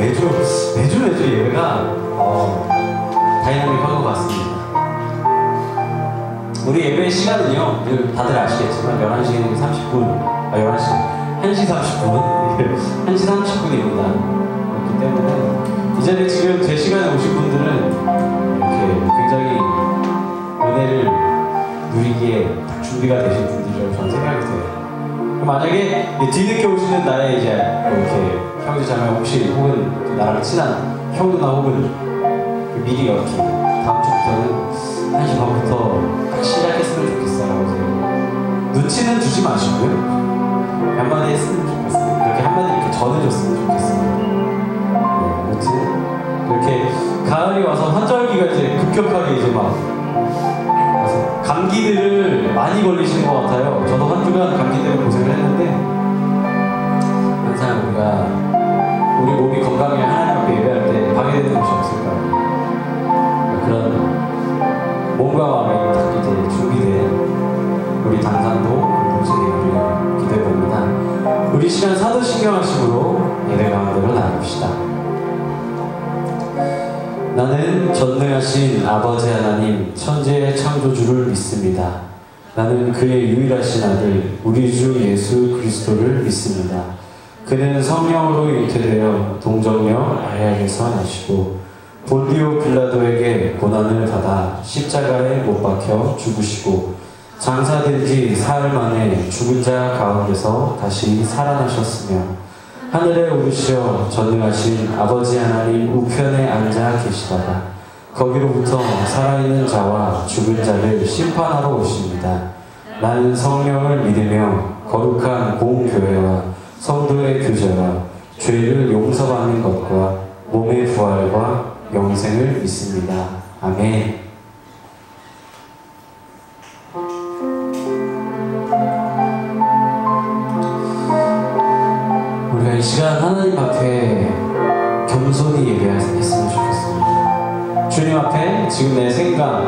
매주 예배가 다이나믹한 것 같습니다. 우리 예배 시간은요, 다들 아시겠지만 11시 30분, 1시 30분, 1시 30분입니다. 그렇기 때문에 이 자리에 지금 제 시간에 오신 분들은 이렇게 굉장히 은혜를 누리기에 딱 준비가 되신 분들이라고 저는 생각이 돼요. 만약에 뒤늦게 오시는 나의 이제 이렇게 형제 자매 혹은 나랑 친한 형 누나 혹은 미리 이렇게 다음 주부터는 1시 반부터 딱 시작했으면 좋겠어요. 눈치는 주지 마시고요. 한마디 했으면 좋겠어요. 그렇게 한마디 이렇게 전해줬으면 좋겠어요. 네, 아무튼 이렇게 가을이 와서 환절기가 이제 급격하게 이제 막 와서 감기들을 많이 걸리시는 것 같아요. 저도 한 주간 감기 때문에 고생을 했는데 항상 우리 몸이 건강해 하나님 앞에 예배할 때 방해되는 것이 없을까. 그런 몸과 마음이 딱 이제 준비된 우리 당산도 공동체를 기대해봅니다. 우리 시간 사도신경하심으로 예배 가운데로 나갑시다. 나는 전능하신 아버지 하나님 천지의 창조주를 믿습니다. 나는 그의 유일하신 아들 우리 주 예수 그리스도를 믿습니다. 그는 성령으로 잉태되어 동정녀 마리아에게서 나시고 본디오 빌라도에게 고난을 받아 십자가에 못 박혀 죽으시고 장사된 지 사흘 만에 죽은 자 가운데서 다시 살아나셨으며 하늘에 오르시어 전능하신 아버지 하나님 우편에 앉아 계시다가 거기로부터 살아있는 자와 죽은 자를 심판하러 오십니다. 나는 성령을 믿으며 거룩한 공교회와 성도의 교제와 죄를 용서받는 것과 몸의 부활과 영생을 믿습니다. 아멘. 우리가 이 시간 하나님 앞에 겸손히 예배했으면 좋겠습니다. 주님 앞에 지금 내 생각,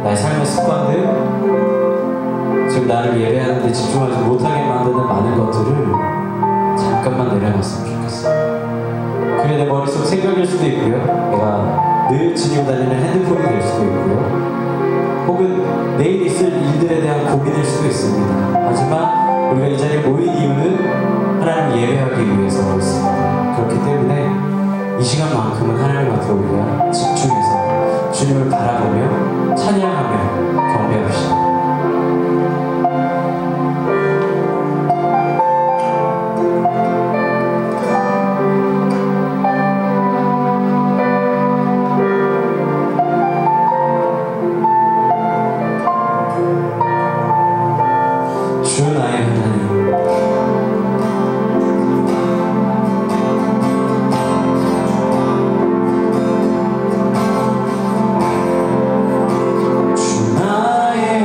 나의 삶의 습관들, 지금 나를 예배하는데 집중하지 못하게 만드는 많은 것들을 잠깐만 내려놨으면 좋겠어요. 그게 내 머릿속 생각일 수도 있고요. 내가 늘 지니고 다니는 핸드폰이 될 수도 있고요. 혹은 내일 있을 일들에 대한 고민일 수도 있습니다. 하지만 우리가 이 자리에 모인 이유는 하나님 예배하기 위해서였습니다. 그렇기 때문에 이 시간만큼은 하나님 앞에 우리가 집중해서 주님을 바라보며 찬양하며 경배합시다. 주 나의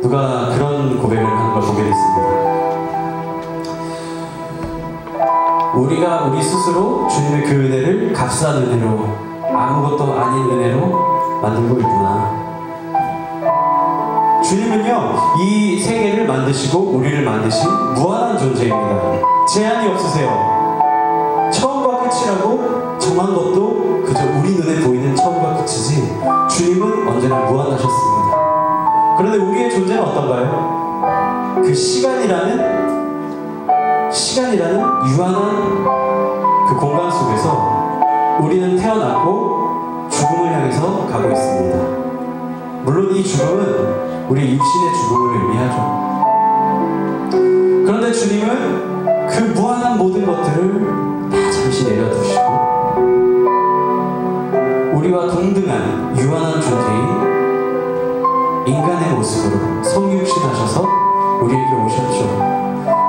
누가 그런 고백을 하는 걸 보게 됐습니다. 우리가 우리 스스로 주님의 그 은혜를 값싼 은혜로, 아무것도 아닌 은혜로 만들고 있구나. 주님은요, 이 세계를 만드시고 우리를 만드신 무한한 존재입니다. 제한이 없으세요. 처음과 끝이라고 정한 것도 그저 우리 눈에 보이는 처음과 끝이지, 주님은 언제나 무한하셨습니다. 그런데 우리의 존재는 어떤가요? 그 시간이라는 유한한 그 공간 속에서 우리는 태어났고 죽음을 향해서 가고 있습니다. 물론 이 죽음은 우리 육신의 죽음을 의미하죠. 그런데 주님은 그 무한한 모든 것들을 다 잠시 내려두시고 우리와 동등한 유한한 존재인 인간의 모습으로 성육신하셔서 우리에게 오셨죠.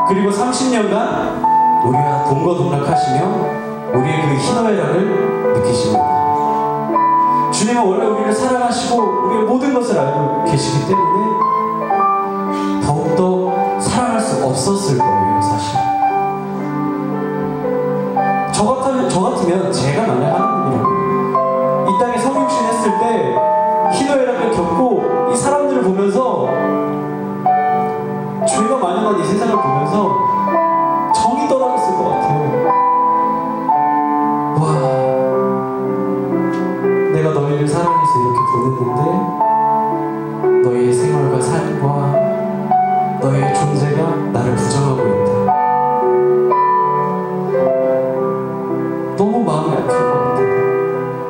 그리고 30년간 우리와 동거동락하시며 우리의 그 희노애락을 느끼십니다. 주님은 원래 우리를 사랑하시고 우리의 모든 것을 알고 계시기 때문에 더욱더 사랑할 수 없었을 거예요, 사실. 저 같으면 제가 만약 하나님이라고 이 땅에 성육신 했을 때 희노애락을 겪고 이 사람들을 보면서, 죄가 만연한 이 세상을 보면서 정이 떨어졌을 것 같아요. 와, 내가 너희를 사랑해서 이렇게 보냈는데 너희의 생활과 삶과 너희의 존재가 나를 부정하고 있다. 너무 마음이 아플 것 같아요.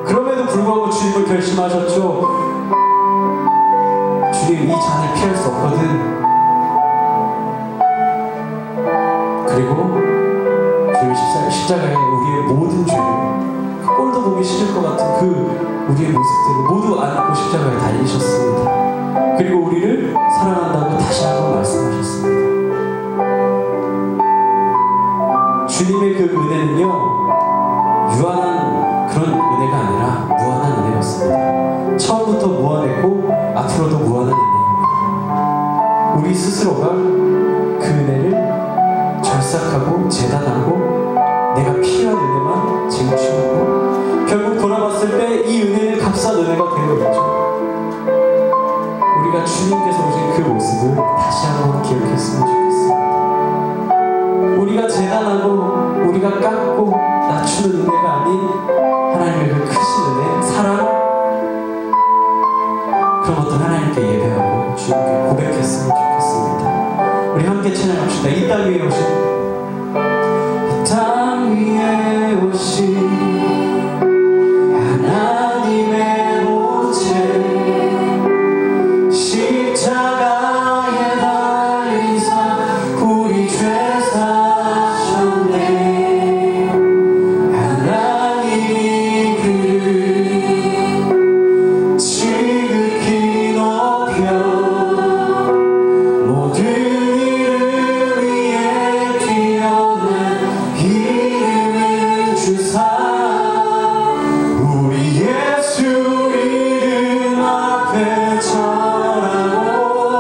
그럼에도 불구하고 주님을 결심하셨죠. 주님, 이 잔을 피할 수 없거든. 그리고 주님 십자가에 우리의 모든 죄를, 그 꼴도 보기 싫을 것 같은 그 우리의 모습들을 모두 안고 십자가에 달리셨습니다. 그리고 우리를 사랑한다고 다시 한번 말씀하셨습니다. 주님의 그 은혜는요, 유한한 그런 은혜가 아니라 무한한 은혜였습니다. 처음부터 무한했고 앞으로도 무한한 은혜입니다. 우리 스스로가 그 은혜를 절삭하고 재단하고 내가 필요한 은혜만 쟁취하고 결국 돌아봤을 때 이 은혜는 값싼 은혜가 되어 있죠. 우리가 주님께서 오신 그 모습을 다시 한번 기억했으면 좋겠습니다. 우리가 재단하고 우리가 깎고 낮추는 은혜가 아닌 하나님의 그 크신 은혜, 사랑, 그런 것들 하나님께 예배하고 주님께 고백했으면 좋겠습니다. 우리 함께 찬양합시다. 이 땅 위에 오신, 이 땅 위에 오신 하나님의 모체, 십자가에 달리사 우리 죄 사셨네. 하나님이 그를 지극히 높여 모든 일을 위해 뛰어난 이름을 주사 우리 예수 이름 앞에 절하고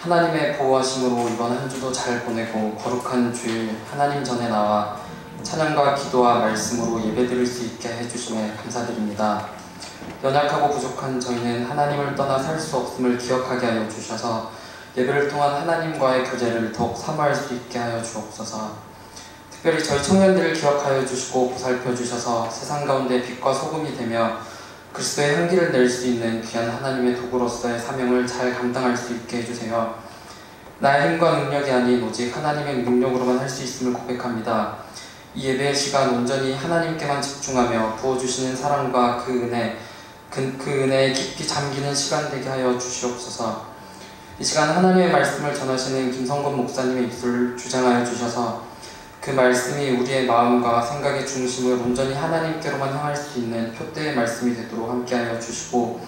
하나님의 보호하심으로 이번 한 주도 잘 보내고 거룩한 주일 하나님 전에 나와 찬양과 기도와 말씀으로 예배드릴 수 있게 해주심에 감사드립니다. 연약하고 부족한 저희는 하나님을 떠나 살 수 없음을 기억하게 하여 주셔서 예배를 통한 하나님과의 교제를 더욱 사모할 수 있게 하여 주옵소서. 특별히 저희 청년들을 기억하여 주시고 보살펴 주셔서 세상 가운데 빛과 소금이 되며 그리스도의 향기를 낼 수 있는 귀한 하나님의 도구로서의 사명을 잘 감당할 수 있게 해주세요. 나의 힘과 능력이 아닌 오직 하나님의 능력으로만 할 수 있음을 고백합니다. 이 예배의 시간 온전히 하나님께만 집중하며 부어주시는 사랑과 그 은혜에 깊이 잠기는 시간 되게 하여 주시옵소서. 이 시간 하나님의 말씀을 전하시는 김성건 목사님의 입술을 주장하여 주셔서 그 말씀이 우리의 마음과 생각의 중심을 온전히 하나님께로만 향할 수 있는 표대의 말씀이 되도록 함께하여 주시고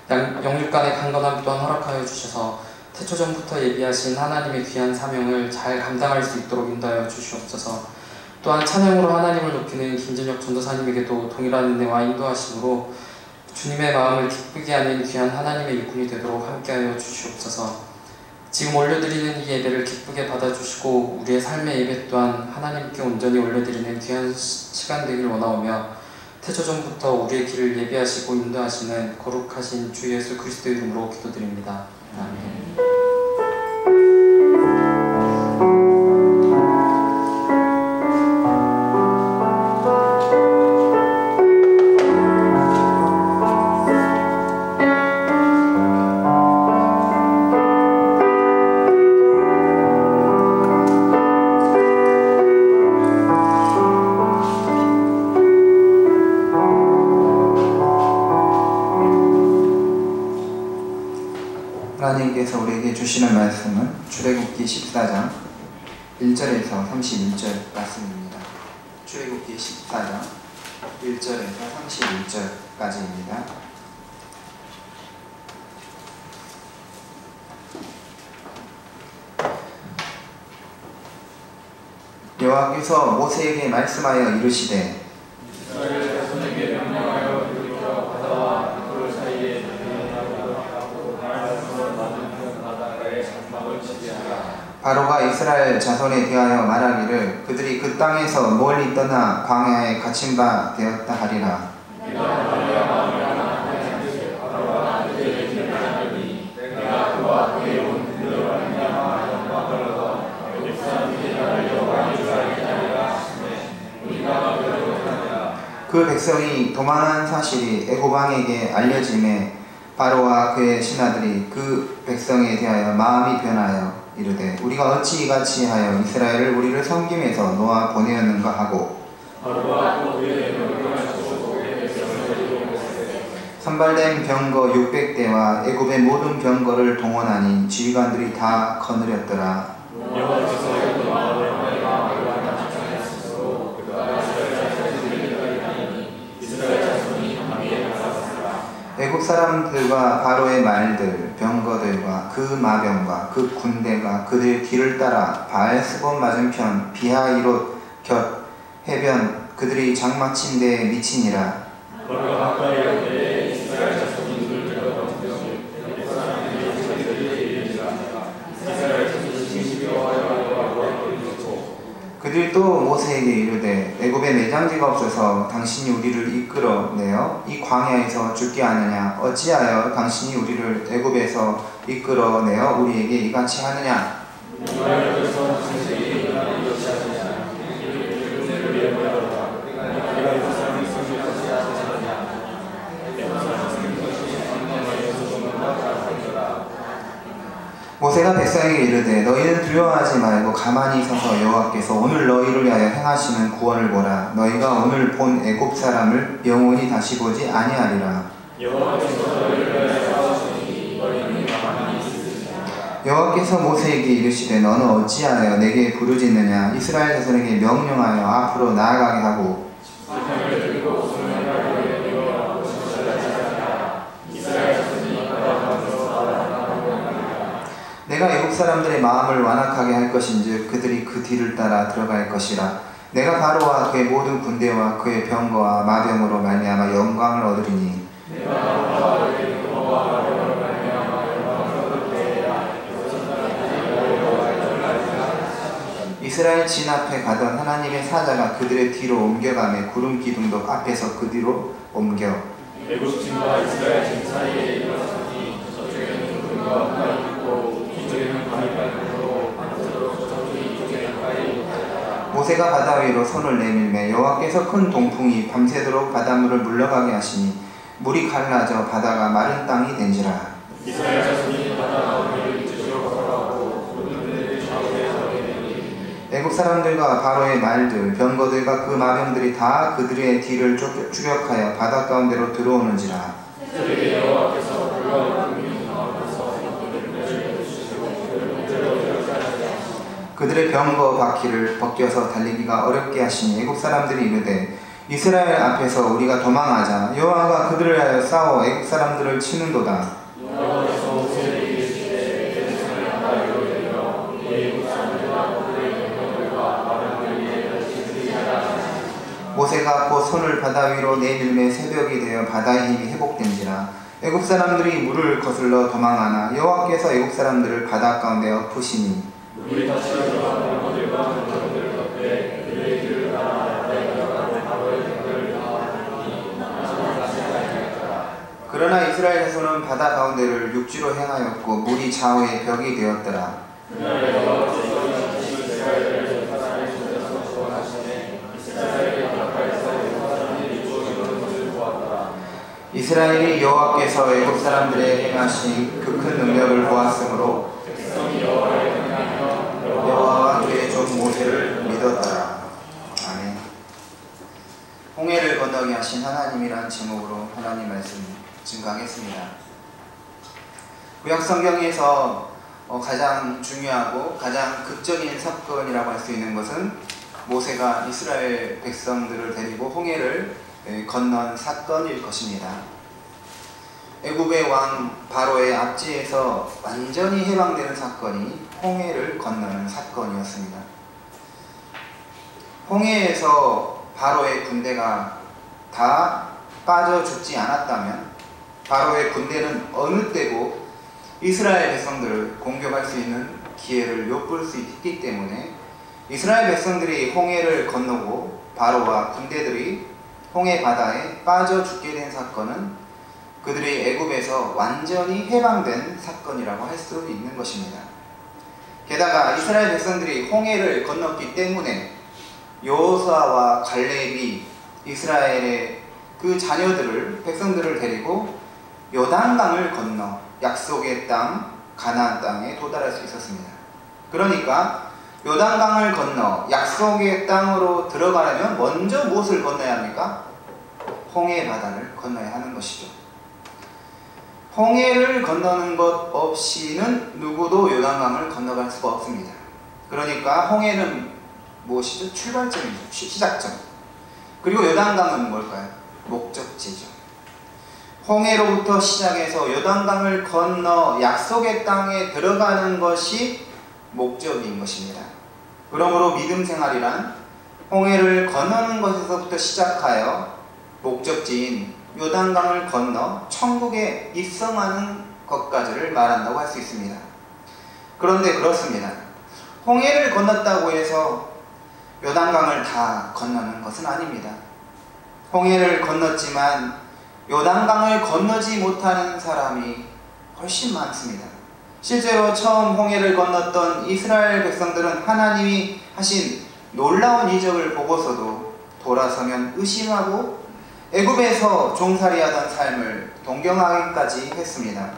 영육 간의 강건함 또한 허락하여 주셔서 태초전부터 예비하신 하나님의 귀한 사명을 잘 감당할 수 있도록 인도하여 주시옵소서. 또한 찬양으로 하나님을 높이는 김진혁 전도사님에게도 동일한 은혜와 인도하심으로 주님의 마음을 기쁘게 하는 귀한 하나님의 일꾼이 되도록 함께하여 주시옵소서. 지금 올려드리는 이 예배를 기쁘게 받아주시고 우리의 삶의 예배 또한 하나님께 온전히 올려드리는 귀한 시간 되길 원하오며 태초전부터 우리의 길을 예비하시고 인도하시는 거룩하신 주 예수 그리스도의 이름으로 기도드립니다. 아멘. 하나님께서 우리에게 주시는 말씀은 출애굽기 14장 1절에서 31절 말씀입니다. 출애굽기 14장 1절에서 31절까지입니다. 여호와께서 모세에게 말씀하여 이르시되 이스라엘 자손에게 명령하여 돌이켜 바다와 그 사이에 바로가 이스라엘 자손에 대하여 말하기를 그들이 그 땅에서 멀리 떠나 광야에 갇힌 바 되었다 하리라. 그 백성이 도망한 사실이 애굽 왕에게 알려짐에 바로와 그의 신하들이 그 백성에 대하여 마음이 변하여 이르되 우리가 어찌 이같이 하여 이스라엘을 우리를 섬김에서 놓아 보내었는가 하고 선발된 병거 600대와 애굽의 모든 병거를 동원하니 지휘관들이 다 거느렸더라. 애굽 사람들과 바로의 말들, 병거들과 그 마병과 그 군대가 그들 뒤를 따라 바알스본 맞은편 비하이롯 곁 해변 그들이 장막친 데에 미치니라. 그들이 또 모세에게 이르되 애굽에 매장지가 없어서 당신이 우리를 이끌어내어 이 광야에서 죽게 하느냐? 어찌하여 당신이 우리를 애굽에서 이끌어내어 우리에게 이같이 하느냐? 모세가 백성에게 이르되 너희는 두려워하지 말고 가만히 서서 여호와께서 오늘 너희를 위하여 행하시는 구원을 보라. 너희가 오늘 본 애굽 사람을 영원히 다시 보지 아니하리라. 여호와께서 모세에게 이르시되 너는 어찌하여 내게 부르짖느냐? 이스라엘 자손에게 명령하여 앞으로 나아가게 하고 내가 애굽 사람들의 마음을 완악하게 할 것인즉 그들이 그 뒤를 따라 들어갈 것이라. 내가 바로와 그의 모든 군대와 그의 병거와 마병으로 말미암아 영광을 얻으리니 이스라엘 진 앞에 가던 하나님의 사자가 그들의 뒤로 옮겨가며 구름 기둥도 앞에서 그 뒤로 옮겨 애굽진과 이스라엘 진 사이에 일어서니 저쪽에는 구름과 바람이 있고 이쪽에는 바람이 밝고 한편으로 저쪽이 이쪽에 가까이 있다. 모세가 바다 위로 손을 내밀매 여호와께서 큰 동풍이 밤새도록 바닷물을 물러가게 하시니 물이 갈라져 바다가 마른 땅이 된지라. 이스라엘 자손이 바다 가운데를 이쪽으로 걸어가고 그들의 좌우에 서게 되니 애국 사람들과 바로의 말들 병거들과 그 마병들이 다 그들의 뒤를 추격하여 바다 가운데로 들어오는지라. 그들에게 여호와께서 불과 공중 앞에서 그들을 내주시고 그들을 데려가시라. 그들의 병거 바퀴를 벗겨서 달리기가 어렵게 하시니 애국 사람들이 이르되 이스라엘 앞에서 우리가 도망하자. 여호와가 그들을 하여 싸워 애국 사람들을 치는도다. 여호와께서 모세에게 이르시되 베드스를 바다로 내려 애굽 사람들과 그들의 병거들과 마병을 위해 그들이 하라. 모세가 곧 손을 바다 위로 내밀매 새벽이 되어 바다의 힘이 회복된지라. 애국 사람들이 물을 거슬러 도망하나 여호와께서 애국 사람들을 바다 가운데 엎으시니 물이 다시 들어가 병거들과 병거들 덮에 그들의 길을 따라 바다에 들어가고 바로의 병거를 그러나 이스라엘 자손은 바다 가운데를 육지로 행하였고 물이 좌우에 벽이 되었더라. 그날 여호와께서 이스라엘을 바다에 쏟아서 구원하시되 이스라엘의 바닷가에서 애굽 사람들이 죽어지는 것을 보았더라. 이스라엘이 여호와께서 애굽 사람들의 행하신 그 큰 능력을 보았으므로 백성이 여호와를 경외하며 여호와와 그의 종 모세를 믿었더라. 아멘. 홍해를 건너게 하신 하나님이란 제목으로 하나님 말씀 증거하겠습니다. 구약 성경에서 가장 중요하고 가장 극적인 사건이라고 할 수 있는 것은 모세가 이스라엘 백성들을 데리고 홍해를 건넌 사건일 것입니다. 애굽의 왕 바로의 압제에서 완전히 해방되는 사건이 홍해를 건너는 사건이었습니다. 홍해에서 바로의 군대가 다 빠져 죽지 않았다면 바로의 군대는 어느 때고 이스라엘 백성들을 공격할 수 있는 기회를 엿볼 수 있기 때문에 이스라엘 백성들이 홍해를 건너고 바로와 군대들이 홍해 바다에 빠져 죽게 된 사건은 그들이 애굽에서 완전히 해방된 사건이라고 할 수 있는 것입니다. 게다가 이스라엘 백성들이 홍해를 건넜기 때문에 여호수아와 갈렙이 이스라엘의 그 자녀들을 백성들을 데리고 요단강을 건너 약속의 땅 가나안 땅에 도달할 수 있었습니다. 그러니까 요단강을 건너 약속의 땅으로 들어가려면 먼저 무엇을 건너야 합니까? 홍해 바다를 건너야 하는 것이죠. 홍해를 건너는 것 없이는 누구도 요단강을 건너갈 수가 없습니다. 그러니까 홍해는 무엇이죠? 출발점이죠. 시작점. 그리고 요단강은 뭘까요? 목적지죠. 홍해로부터 시작해서 요단강을 건너 약속의 땅에 들어가는 것이 목적인 것입니다. 그러므로 믿음 생활이란 홍해를 건너는 것에서부터 시작하여 목적지인 요단강을 건너 천국에 입성하는 것까지를 말한다고 할 수 있습니다. 그런데 그렇습니다. 홍해를 건넜다고 해서 요단강을 다 건너는 것은 아닙니다. 홍해를 건넜지만 요단강을 건너지 못하는 사람이 훨씬 많습니다. 실제로 처음 홍해를 건넜던 이스라엘 백성들은 하나님이 하신 놀라운 이적을 보고서도 돌아서면 의심하고 애굽에서 종살이하던 삶을 동경하기까지 했습니다.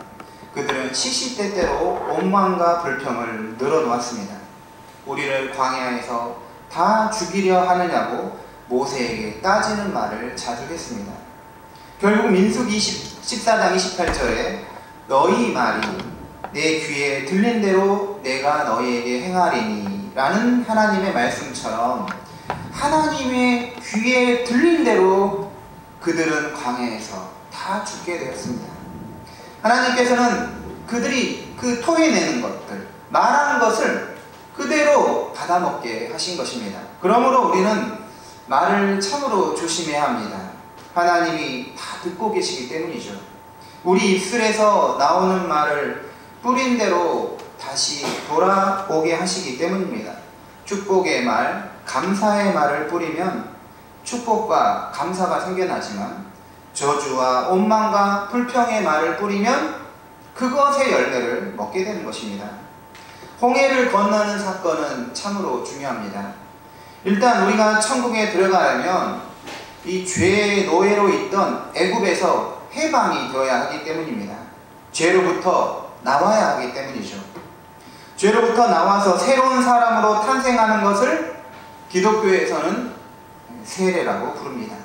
그들은 시시때때로 원망과 불평을 늘어놓았습니다. 우리를 광야에서 다 죽이려 하느냐고 모세에게 따지는 말을 자주 했습니다. 결국 민수기 14장 28절에 너희 말이 내 귀에 들린 대로 내가 너희에게 행하리니 라는 하나님의 말씀처럼 하나님의 귀에 들린 대로 그들은 광야에서 다 죽게 되었습니다. 하나님께서는 그들이 그 토해내는 것들, 말한 것을 그대로 받아먹게 하신 것입니다. 그러므로 우리는 말을 참으로 조심해야 합니다. 하나님이 다 듣고 계시기 때문이죠. 우리 입술에서 나오는 말을 뿌린 대로 다시 돌아오게 하시기 때문입니다. 축복의 말, 감사의 말을 뿌리면 축복과 감사가 생겨나지만 저주와 원망과 불평의 말을 뿌리면 그것의 열매를 먹게 되는 것입니다. 홍해를 건너는 사건은 참으로 중요합니다. 일단 우리가 천국에 들어가려면 이 죄의 노예로 있던 애굽에서 해방이 되어야 하기 때문입니다. 죄로부터 나와야 하기 때문이죠. 죄로부터 나와서 새로운 사람으로 탄생하는 것을 기독교에서는 세례라고 부릅니다.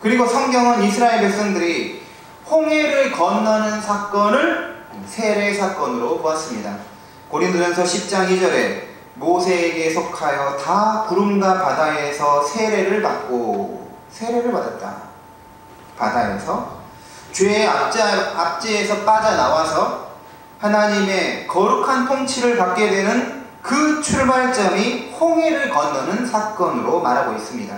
그리고 성경은 이스라엘 백성들이 홍해를 건너는 사건을 세례 사건으로 보았습니다. 고린도전서 10장 2절에 모세에게 속하여 다 구름과 바다에서 세례를 받았다. 바다에서 죄의 압제에서 빠져나와서 하나님의 거룩한 통치를 받게 되는 그 출발점이 홍해를 건너는 사건으로 말하고 있습니다.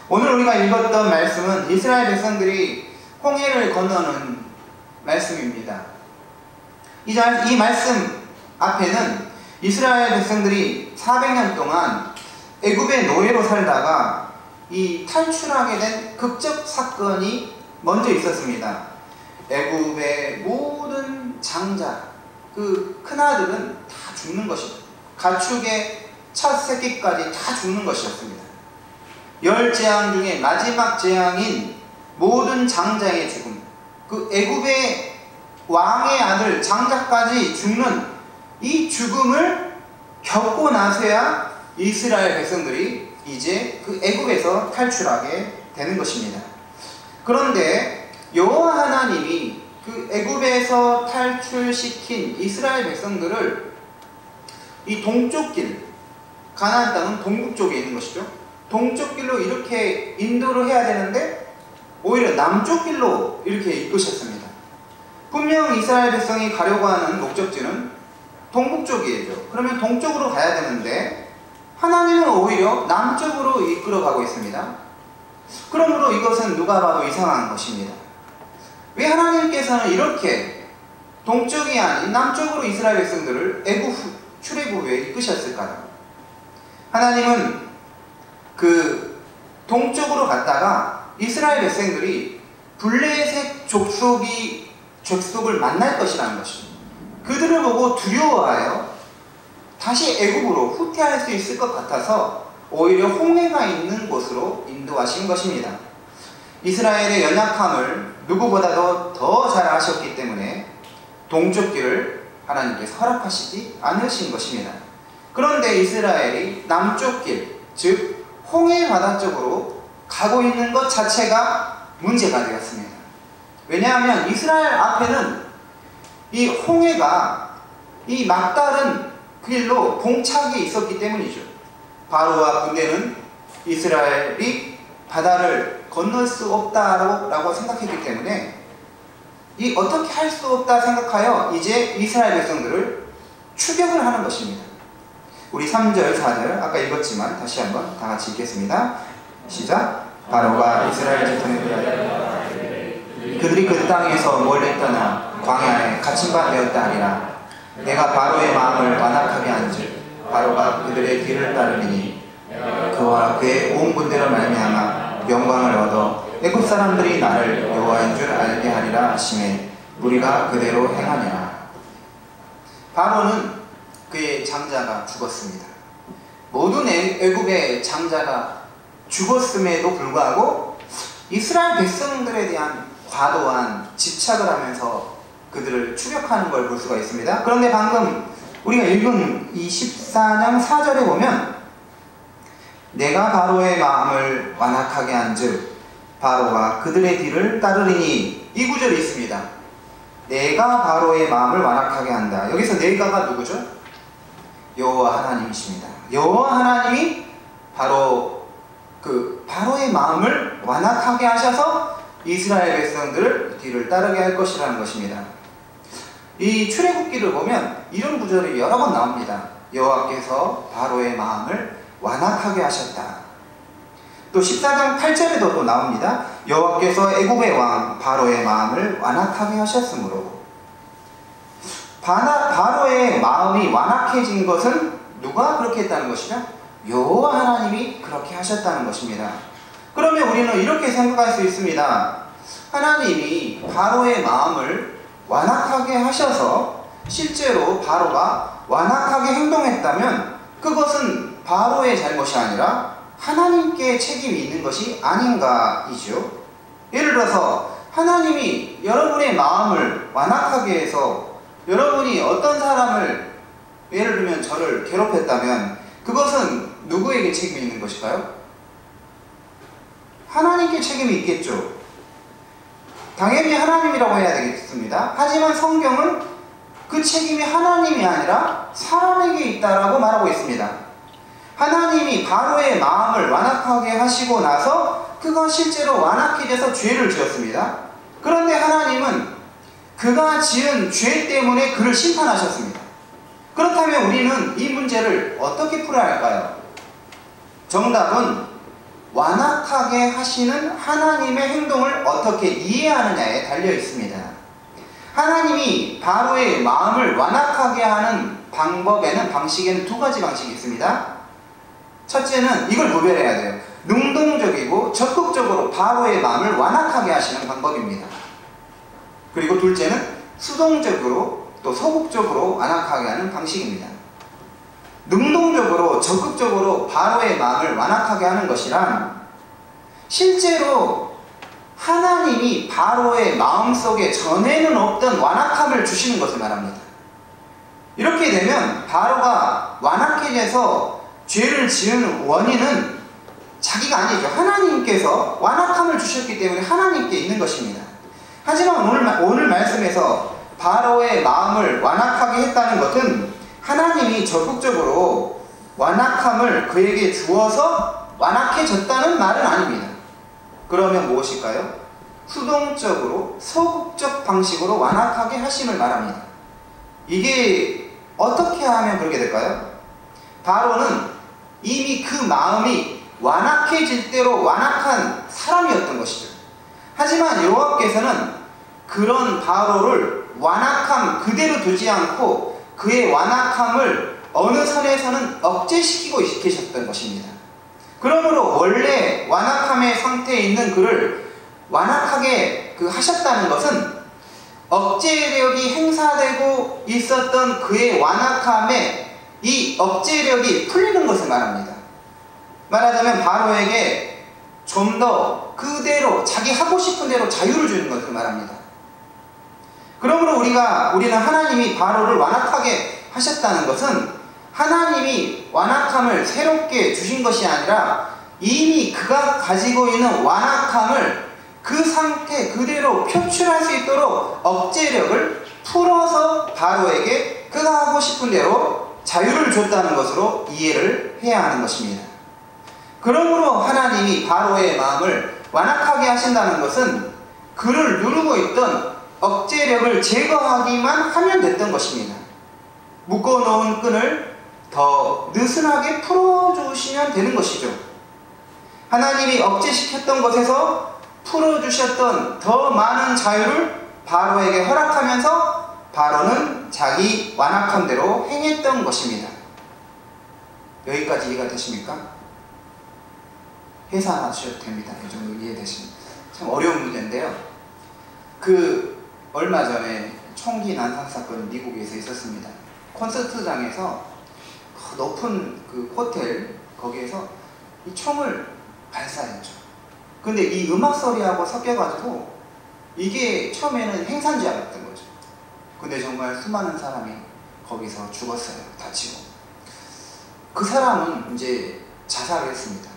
오늘 우리가 읽었던 말씀은 이스라엘 백성들이 홍해를 건너는 말씀입니다. 이 말씀 앞에는 이스라엘 백성들이 400년 동안 애굽의 노예로 살다가 이 탈출하게 된 극적 사건이 먼저 있었습니다. 애굽의 모든 장자, 그 큰아들은 다 죽는 것입니다. 가축의 첫 새끼까지 다 죽는 것이었습니다. 10재앙 중에 마지막 재앙인 모든 장자의 죽음, 그 애굽의 왕의 아들 장자까지 죽는 이 죽음을 겪고 나서야 이스라엘 백성들이 이제 그 애굽에서 탈출하게 되는 것입니다. 그런데 여호와 하나님이 그 애굽에서 탈출시킨 이스라엘 백성들을 이 동쪽 길, 가나안 땅은 동북 쪽에 있는 것이죠. 동쪽 길로 이렇게 인도를 해야 되는데 오히려 남쪽 길로 이렇게 이끄셨습니다. 분명 이스라엘 백성이 가려고 하는 목적지는 동북 쪽이죠. 그러면 동쪽으로 가야 되는데 하나님은 오히려 남쪽으로 이끌어 가고 있습니다. 그러므로 이것은 누가 봐도 이상한 것입니다. 왜 하나님께서는 이렇게 동쪽이 아닌 남쪽으로 이스라엘 백성들을 애굽 출애굽 후에 이끄셨을까요? 하나님은 그 동쪽으로 갔다가 이스라엘 백성들이 블레셋 족속을 만날 것이라는 것입니다. 그들을 보고 두려워하여 다시 애굽으로 후퇴할 수 있을 것 같아서 오히려 홍해가 있는 곳으로 인도하신 것입니다. 이스라엘의 연약함을 누구보다도 더 잘 아셨기 때문에 동쪽 길을 하나님께서 허락하시지 않으신 것입니다. 그런데 이스라엘이 남쪽 길, 즉 홍해 바다 쪽으로 가고 있는 것 자체가 문제가 되었습니다. 왜냐하면 이스라엘 앞에는 이 홍해가 이 막다른 길로 봉착이 있었기 때문이죠. 바로와 군대는 이스라엘이 바다를 건널 수 없다라고 생각했기 때문에 이 어떻게 할 수 없다 생각하여 이제 이스라엘 백성들을 추격을 하는 것입니다. 우리 3절, 4절 아까 읽었지만 다시 한번 다 같이 읽겠습니다. 시작. 바로가 이스라엘 자손에게 그들이 그 땅에서 멀리 떠나 광야에 갇힌 바 되었다 하리라. 내가 바로의 마음을 완악하게 한즉 바로가 그들의 뒤를 따르리니 그와 그의 온 군대로 말미암아 영광을 얻어 애굽 사람들이 나를 여호와인 줄 알게 하리라 하시매 우리가 그대로 행하니라. 바로는 그의 장자가 죽었습니다. 모든 애굽의 장자가 죽었음에도 불구하고 이스라엘 백성들에 대한 과도한 집착을 하면서 그들을 추격하는 걸 볼 수가 있습니다. 그런데 방금 우리가 읽은 이 14장 4절에 보면 내가 바로의 마음을 완악하게 한즉 바로가 그들의 뒤를 따르리니 이 구절이 있습니다. 내가 바로의 마음을 완악하게 한다. 여기서 내가가 누구죠? 여호와 하나님이십니다. 여호와 하나님이 바로 바로의 마음을 완악하게 하셔서 이스라엘 백성들을 뒤를 따르게 할 것이라는 것입니다. 이 출애굽기를 보면 이런 구절이 여러 번 나옵니다. 여호와께서 바로의 마음을 완악하게 하셨다. 또 14장 8절에도 또 나옵니다. 여호와께서 애굽의 왕 바로의 마음을 완악하게 하셨으므로. 바로의 마음이 완악해진 것은 누가 그렇게 했다는 것이죠? 여호와 하나님이 그렇게 하셨다는 것입니다. 그러면 우리는 이렇게 생각할 수 있습니다. 하나님이 바로의 마음을 완악하게 하셔서 실제로 바로가 완악하게 행동했다면 그것은 바로의 잘못이 아니라 하나님께 책임이 있는 것이 아닌가이죠. 예를 들어서 하나님이 여러분의 마음을 완악하게 해서 여러분이 어떤 사람을, 예를 들면 저를 괴롭혔다면 그것은 누구에게 책임이 있는 것일까요? 하나님께 책임이 있겠죠. 당연히 하나님이라고 해야 되겠습니다. 하지만 성경은 그 책임이 하나님이 아니라 사람에게 있다라고 말하고 있습니다. 하나님이 바로의 마음을 완악하게 하시고 나서 그가 실제로 완악해져서 죄를 지었습니다. 그런데 하나님은 그가 지은 죄 때문에 그를 심판하셨습니다. 그렇다면 우리는 이 문제를 어떻게 풀어야 할까요? 정답은 완악하게 하시는 하나님의 행동을 어떻게 이해하느냐에 달려 있습니다. 하나님이 바로의 마음을 완악하게 하는 방식에는 두 가지 방식이 있습니다. 첫째는 이걸 구별해야 돼요. 능동적이고 적극적으로 바로의 마음을 완악하게 하시는 방법입니다. 그리고 둘째는 수동적으로 또 소극적으로 완악하게 하는 방식입니다. 능동적으로 적극적으로 바로의 마음을 완악하게 하는 것이란 실제로 하나님이 바로의 마음속에 전에는 없던 완악함을 주시는 것을 말합니다. 이렇게 되면 바로가 완악해져서 죄를 지은 원인은 자기가 아니죠. 하나님께서 완악함을 주셨기 때문에 하나님께 있는 것입니다. 하지만 오늘 말씀에서 바로의 마음을 완악하게 했다는 것은 하나님이 적극적으로 완악함을 그에게 주어서 완악해졌다는 말은 아닙니다. 그러면 무엇일까요? 수동적으로 소극적 방식으로 완악하게 하심을 말합니다. 이게 어떻게 하면 그렇게 될까요? 바로는 이미 그 마음이 완악해질 대로 완악한 사람이었던 것이죠. 하지만 여호와께서는 그런 바로를 완악함 그대로 두지 않고 그의 완악함을 어느 선에서는 억제시키고 계셨던 것입니다. 그러므로 원래 완악함의 상태에 있는 그를 완악하게 하셨다는 것은 억제력이 행사되고 있었던 그의 완악함에 이 억제력이 풀리는 것을 말합니다. 말하자면 바로에게 좀 더 그대로 자기 하고 싶은 대로 자유를 주는 것을 말합니다. 그러므로 우리는 하나님이 바로를 완악하게 하셨다는 것은 하나님이 완악함을 새롭게 주신 것이 아니라 이미 그가 가지고 있는 완악함을 그 상태 그대로 표출할 수 있도록 억제력을 풀어서 바로에게 그가 하고 싶은 대로 자유를 줬다는 것으로 이해를 해야 하는 것입니다. 그러므로 하나님이 바로의 마음을 완악하게 하신다는 것은 그를 누르고 있던 억제력을 제거하기만 하면 됐던 것입니다. 묶어놓은 끈을 더 느슨하게 풀어주시면 되는 것이죠. 하나님이 억제시켰던 것에서 풀어주셨던 더 많은 자유를 바로에게 허락하면서 바로는 자기 완악함대로 행했던 것입니다. 여기까지 이해가 되십니까? 회사하셔도 됩니다. 이 정도 이해되십니까? 참 어려운 문제인데요. 얼마 전에 총기 난사 사건이 미국에서 있었습니다. 콘서트장에서 높은 호텔 거기에서 이 총을 발사했죠. 근데 이 음악 소리하고 섞여가지고 이게 처음에는 행사인 줄 알았던 거죠. 근데 정말 수많은 사람이 거기서 죽었어요. 다치고. 그 사람은 이제 자살을 했습니다.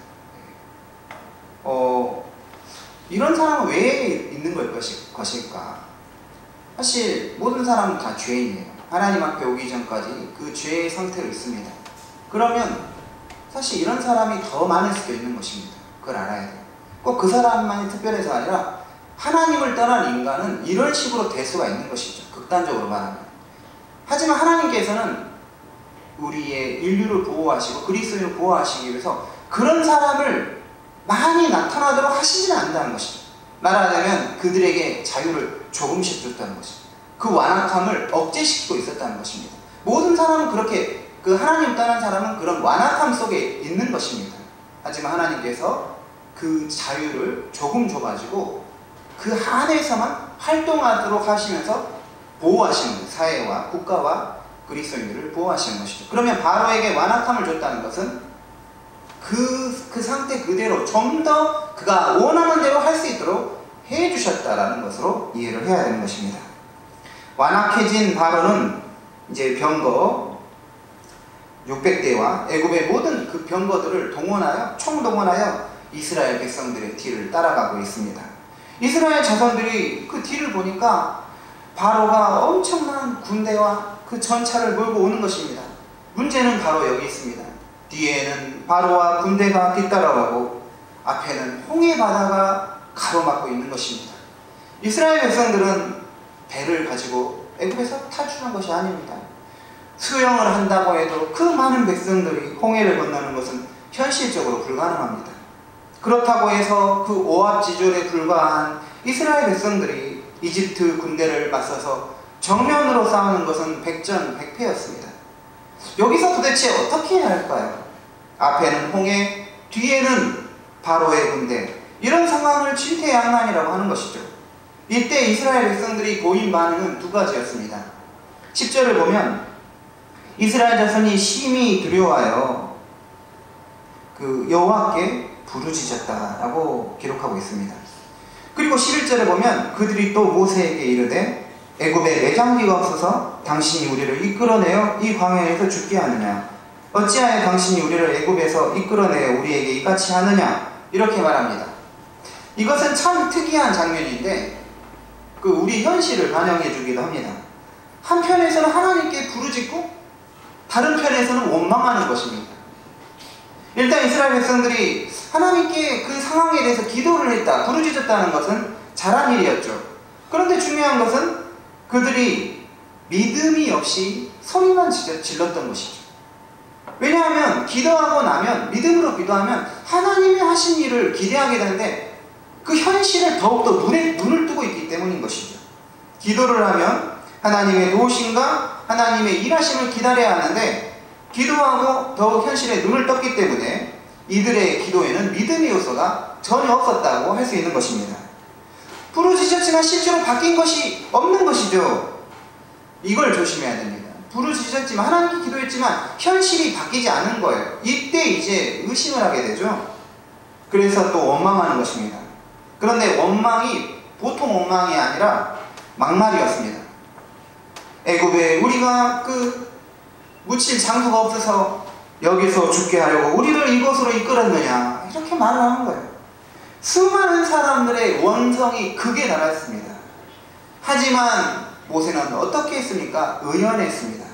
이런 사람은 왜 있는 것일까? 사실 모든 사람은 다 죄인이에요. 하나님 앞에 오기 전까지 그 죄의 상태로 있습니다. 그러면 사실 이런 사람이 더 많을 수도 있는 것입니다. 그걸 알아야 돼요. 꼭 그 사람만이 특별해서 아니라 하나님을 떠난 인간은 이런 식으로 될 수가 있는 것이죠. 극단적으로 말하면. 하지만 하나님께서는 우리의 인류를 보호하시고 그리스도인을 보호하시기 위해서 그런 사람을 많이 나타나도록 하시지는 않는다는 것이죠. 말하자면 그들에게 자유를 조금씩 줬다는 것이죠. 그 완악함을 억제시키고 있었다는 것입니다. 모든 사람은 그렇게 그 하나님 떠난 사람은 그런 완악함 속에 있는 것입니다. 하지만 하나님께서 그 자유를 조금 줘가지고 그 안에서만 활동하도록 하시면서 보호하시는 거예요. 사회와 국가와 그리스도인들을 보호하시는 것이죠. 그러면 바로에게 완악함을 줬다는 것은 그 상태 그대로 좀 더 그가 원하는 대로 할 수 있도록 해주셨다라는 것으로 이해를 해야 되는 것입니다. 완악해진 바로는 이제 병거 600대와 애굽의 모든 그 병거들을 총동원하여 이스라엘 백성들의 뒤를 따라가고 있습니다. 이스라엘 자손들이 그 뒤를 보니까 바로가 엄청난 군대와 그 전차를 몰고 오는 것입니다. 문제는 바로 여기 있습니다. 뒤에는 바로와 군대가 뒤따라가고 앞에는 홍해 바다가 가로막고 있는 것입니다. 이스라엘 백성들은 배를 가지고 애굽에서 탈출한 것이 아닙니다. 수영을 한다고 해도 그 많은 백성들이 홍해를 건너는 것은 현실적으로 불가능합니다. 그렇다고 해서 그 오합지졸에 불과한 이스라엘 백성들이 이집트 군대를 맞서서 정면으로 싸우는 것은 백전백패였습니다. 여기서 도대체 어떻게 해야 할까요? 앞에는 홍해, 뒤에는 바로의 군대, 이런 상황을 진퇴양난이라고 하는 것이죠. 이때 이스라엘 백성들이 보인 반응은 두 가지였습니다. 10절을 보면 이스라엘 자손이 심히 두려워하여 그 여호와께 부르짖었다라고 기록하고 있습니다. 그리고 11절에 보면 그들이 또 모세에게 이르되 애굽에 매장기가 없어서 당신이 우리를 이끌어내어 이 광야에서 죽게 하느냐, 어찌하여 당신이 우리를 애굽에서 이끌어내어 우리에게 이같이 하느냐, 이렇게 말합니다. 이것은 참 특이한 장면인데 우리 현실을 반영해 주기도 합니다. 한편에서는 하나님께 부르짖고 다른 편에서는 원망하는 것입니다. 일단 이스라엘 백성들이 하나님께 그 상황에 대해서 기도를 했다, 부르짖었다는 것은 잘한 일이었죠. 그런데 중요한 것은 그들이 믿음이 없이 소리만 질렀던 것이죠. 왜냐하면 기도하고 나면, 믿음으로 기도하면 하나님이 하신 일을 기대하게 되는데 그 현실을 더욱더 눈을 뜨고 있기 때문인 것이죠. 기도를 하면 하나님의 도우심과 하나님의 일하심을 기다려야 하는데 기도하고 더욱 현실에 눈을 떴기 때문에 이들의 기도에는 믿음의 요소가 전혀 없었다고 할 수 있는 것입니다. 부르짖었지만 실제로 바뀐 것이 없는 것이죠. 이걸 조심해야 됩니다. 부르짖었지만, 하나님께 기도했지만 현실이 바뀌지 않은 거예요. 이때 이제 의심을 하게 되죠. 그래서 또 원망하는 것입니다. 그런데 원망이 보통 원망이 아니라 막말이었습니다. 애굽에 우리가 묻힐 장소가 없어서 여기서 죽게 하려고 우리를 이곳으로 이끌었느냐, 이렇게 말을 하는 거예요. 수많은 사람들의 원성이 극에 달했습니다. 하지만 모세는 어떻게 했습니까? 의연했습니다.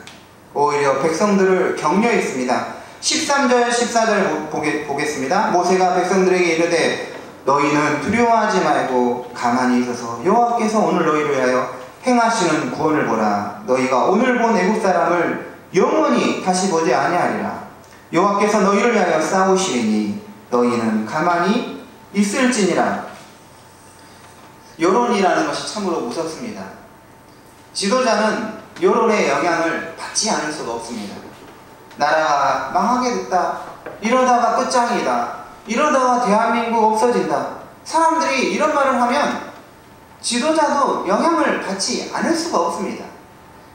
오히려 백성들을 격려했습니다. 13절 14절 보겠습니다. 모세가 백성들에게 이르되 너희는 두려워하지 말고 가만히 있어서 여호와께서 오늘 너희를 위하여 행하시는 구원을 보라. 너희가 오늘 본 애굽 사람을 영원히 다시 보지 아니하리라. 여호와께서 너희를 위하여 싸우시리니 너희는 가만히 있을지니라. 여론이라는 것이 참으로 무섭습니다. 지도자는 여론의 영향을 받지 않을 수가 없습니다. 나라가 망하게 됐다, 이러다가 끝장이다, 이러다가 대한민국 없어진다, 사람들이 이런 말을 하면 지도자도 영향을 받지 않을 수가 없습니다.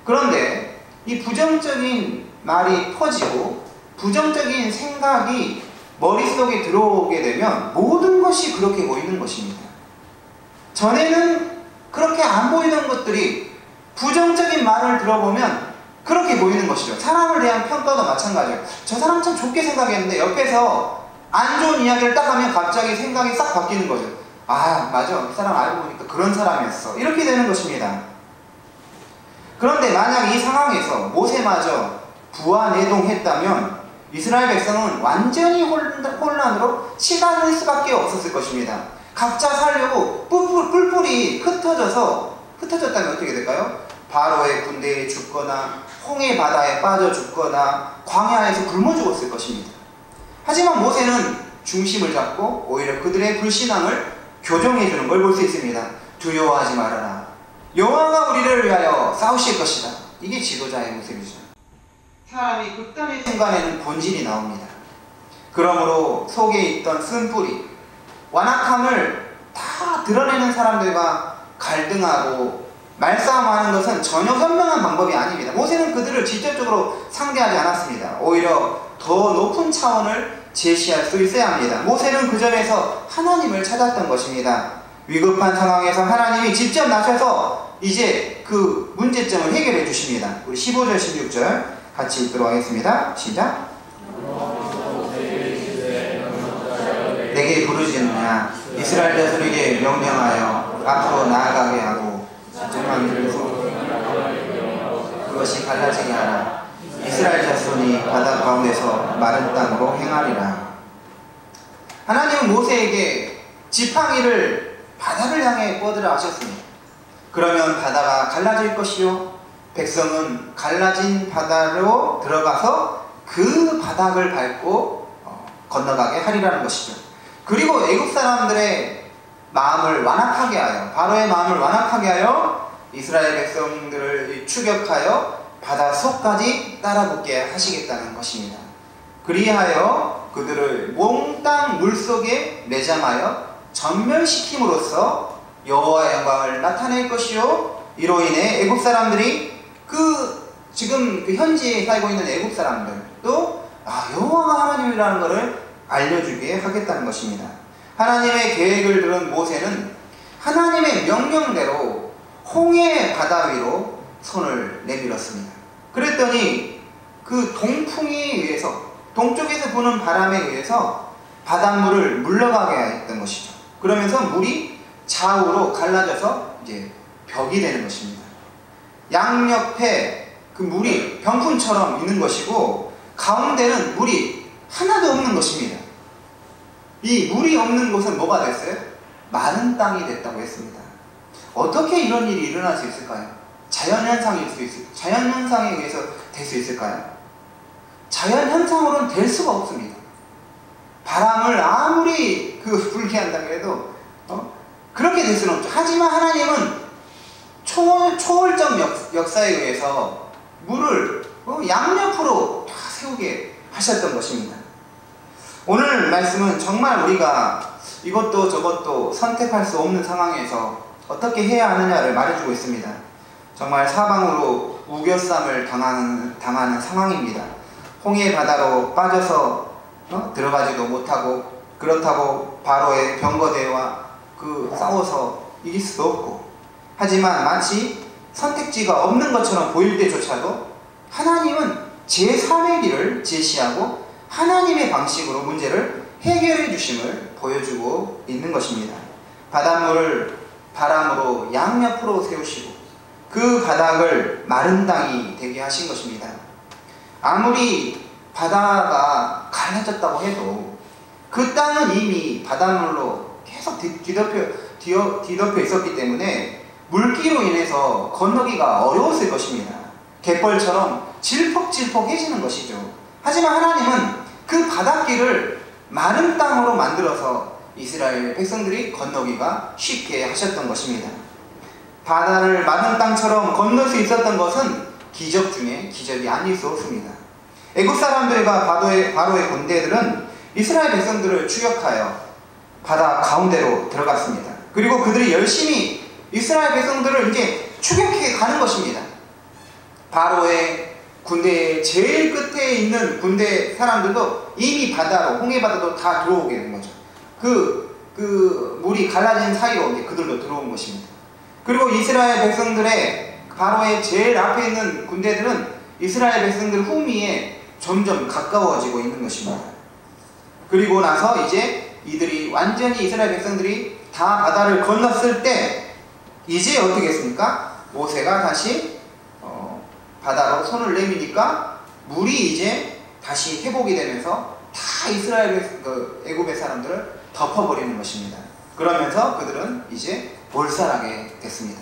그런데 이 부정적인 말이 퍼지고 부정적인 생각이 머릿속에 들어오게 되면 모든 것이 그렇게 보이는 것입니다. 전에는 그렇게 안 보이던 것들이 부정적인 말을 들어보면 그렇게 보이는 것이죠. 사람을 대한 평가도 마찬가지예요. 저 사람 참 좋게 생각했는데 옆에서 안 좋은 이야기를 딱 하면 갑자기 생각이 싹 바뀌는 거죠. 아, 맞아, 이 사람 알고 보니까 그런 사람이었어, 이렇게 되는 것입니다. 그런데 만약 이 상황에서 모세마저 부하내동했다면 이스라엘 백성은 완전히 혼란으로 치닫을 수밖에 없었을 것입니다. 각자 살려고 뿔뿔이 흩어졌다면 어떻게 될까요? 바로의 군대에 죽거나 홍해 바다에 빠져 죽거나 광야에서 굶어 죽었을 것입니다. 하지만 모세는 중심을 잡고 오히려 그들의 불신앙을 교정해주는 걸 볼 수 있습니다. 두려워하지 말아라. 여호와가 우리를 위하여 싸우실 것이다. 이게 지도자의 모습이죠. 사람이 극단의 순간에는 본질이 나옵니다. 그러므로 속에 있던 쓴뿌리, 완악함을 다 드러내는 사람들과 갈등하고 말싸움하는 것은 전혀 현명한 방법이 아닙니다. 모세는 그들을 직접적으로 상대하지 않았습니다. 오히려 더 높은 차원을 제시할 수 있어야 합니다. 모세는 그 점에서 하나님을 찾았던 것입니다. 위급한 상황에서 하나님이 직접 나서서 이제 그 문제점을 해결해 주십니다. 우리 15절 16절 같이 읽도록 하겠습니다. 시작. 내게 부르짖느냐 이스라엘 자손에게 명령하여 앞으로 나아가게 하고 정망들을 그것이 갈라지게 하라. 이스라엘 자손이 바다 가운데서 마른 땅으로 행하리라. 하나님은 모세에게 지팡이를 바다를 향해 뻗으라 하셨습니다. 그러면 바다가 갈라질 것이요 백성은 갈라진 바다로 들어가서 그 바닥을 밟고 건너가게 하리라는 것이죠. 그리고 애국 사람들의 마음을 완악하게 하여, 바로의 마음을 완악하게 하여 이스라엘 백성들을 추격하여 바다 속까지 따라붙게 하시겠다는 것입니다. 그리하여 그들을 몽땅 물속에 매장하여 전멸시킴으로써 여호와의 영광을 나타낼 것이요 이로 인해 애국 사람들이 지금 현지에 살고 있는 애국 사람들도 여호와가 하나님이라는 것을 알려주게 하겠다는 것입니다. 하나님의 계획을 들은 모세는 하나님의 명령대로 홍해 바다 위로 손을 내밀었습니다. 그랬더니 그 동풍에 의해서, 동쪽에서 부는 바람에 의해서 바닷물을 물러가게 했던 것이죠. 그러면서 물이 좌우로 갈라져서 이제 벽이 되는 것입니다. 양옆에 그 물이 병풍처럼 있는 것이고 가운데는 물이 하나도 없는 것입니다. 이 물이 없는 곳은 뭐가 됐어요? 마른 땅이 됐다고 했습니다. 어떻게 이런 일이 일어날 수 있을까요? 자연현상에 의해서 될 수 있을까요? 자연현상으로는 될 수가 없습니다. 바람을 아무리 불게 한다고 해도 그렇게 될 수는 없죠. 하지만 하나님은 초월적 역사에 의해서 물을 양옆으로 다 세우게 하셨던 것입니다. 오늘 말씀은 정말 우리가 이것도 저것도 선택할 수 없는 상황에서 어떻게 해야 하느냐를 말해주고 있습니다. 정말 사방으로 우겨쌈을 당하는 상황입니다. 홍해 바다로 빠져서 들어가지도 못하고, 그렇다고 바로의 병거대와 싸워서 이길 수도 없고, 하지만 마치 선택지가 없는 것처럼 보일 때조차도 하나님은 제3의 길을 제시하고 하나님의 방식으로 문제를 해결해 주심을 보여주고 있는 것입니다. 바닷물을 바람으로 양옆으로 세우시고 그 바닥을 마른 땅이 되게 하신 것입니다. 아무리 바다가 갈라졌다고 해도 그 땅은 이미 바닷물로 계속 뒤덮여 있었기 때문에 물기로 인해서 건너기가 어려웠을 것입니다. 갯벌처럼 질퍽질퍽해지는 것이죠. 하지만 하나님은 그 바닷길을 마른 땅으로 만들어서 이스라엘 백성들이 건너기가 쉽게 하셨던 것입니다. 바다를 마른 땅처럼 건널 수 있었던 것은 기적 중에 기적이 아닐 수 없습니다. 애국 사람들과 바로의 군대들은 이스라엘 백성들을 추격하여 바다 가운데로 들어갔습니다. 그리고 그들이 열심히 이스라엘 백성들을 이제 추격해 가는 것입니다. 바로의 군대의 제일 끝에 있는 군대 사람들도 이미 바다로, 홍해 바다도 다 들어오게 된 거죠. 그 물이 갈라진 사이로 이제 그들도 들어온 것입니다. 그리고 이스라엘 백성들의 바로의 제일 앞에 있는 군대들은 이스라엘 백성들 후미에 점점 가까워지고 있는 것입니다. 그리고 나서 이제 이들이 완전히 이스라엘 백성들이 다 바다를 건넜을 때 이제 어떻게 했습니까? 모세가 다시 바다로 손을 내미니까 물이 이제 다시 회복이 되면서 다 이스라엘 애굽의 사람들을 덮어버리는 것입니다. 그러면서 그들은 이제 몰살하게 됐습니다.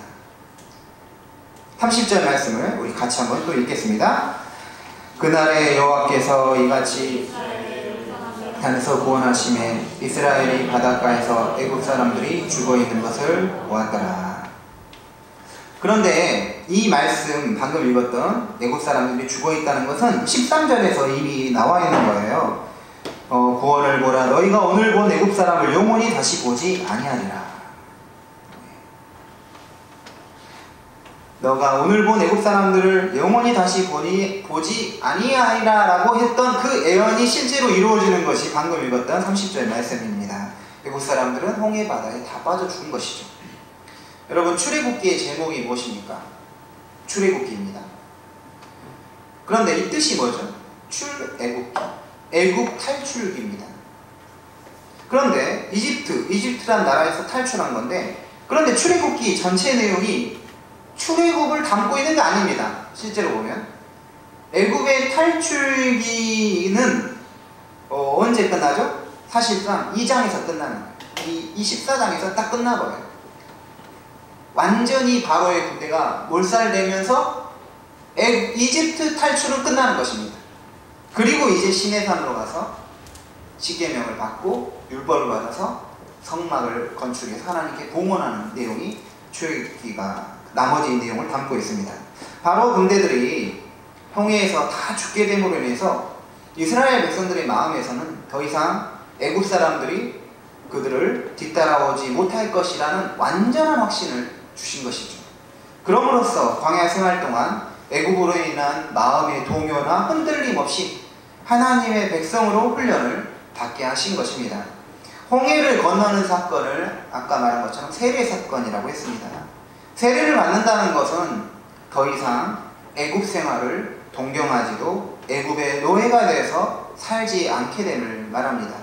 30절 말씀을 우리 같이 한번 또 읽겠습니다. 그날에 여호와께서 이같이 산에서 구원하심에 이스라엘이 바닷가에서 애굽 사람들이 죽어있는 것을 보았더라. 그런데 이 말씀 방금 읽었던 애국 사람들이 죽어 있다는 것은 13절에서 이미 나와 있는 거예요. 구원을 보라, 너희가 오늘 본 애국 사람을 영원히 다시 보지 아니하리라. 너가 오늘 본 애국 사람들을 영원히 다시 보지 아니하리라 라고 했던 그 예언이 실제로 이루어지는 것이 방금 읽었던 30절 말씀입니다. 애국 사람들은 홍해 바다에 다 빠져 죽은 것이죠. 여러분, 출애굽기의 제목이 무엇입니까? 출애굽기입니다. 그런데 이 뜻이 뭐죠? 출애굽기, 애국 탈출기입니다. 그런데 이집트란 나라에서 탈출한 건데, 그런데 출애굽기 전체 내용이 출애굽을 담고 있는 게 아닙니다. 실제로 보면 애굽의 탈출기는 언제 끝나죠? 사실상 2장에서 끝나는 거예요. 이 14장에서 딱 끝나버려요. 완전히 바로의 군대가 몰살되면서 이집트 탈출은 끝나는 것입니다. 그리고 이제 시내산으로 가서 십계명을 받고 율법을 받아서 성막을 건축해서 하나님께 봉헌하는 내용이 출애굽기가 나머지 내용을 담고 있습니다. 바로 군대들이 홍해에서 다 죽게 됨으로 인해서 이스라엘 백성들의 마음에서는 더 이상 애굽 사람들이 그들을 뒤따라오지 못할 것이라는 완전한 확신을 주신 것이죠. 그럼으로써 광야 생활 동안 애굽으로 인한 마음의 동요나 흔들림 없이 하나님의 백성으로 훈련을 받게 하신 것입니다. 홍해를 건너는 사건을 아까 말한 것처럼 세례 사건이라고 했습니다. 세례를 받는다는 것은 더 이상 애굽 생활을 동경하지도 애굽의 노예가 돼서 살지 않게 됨을 말합니다.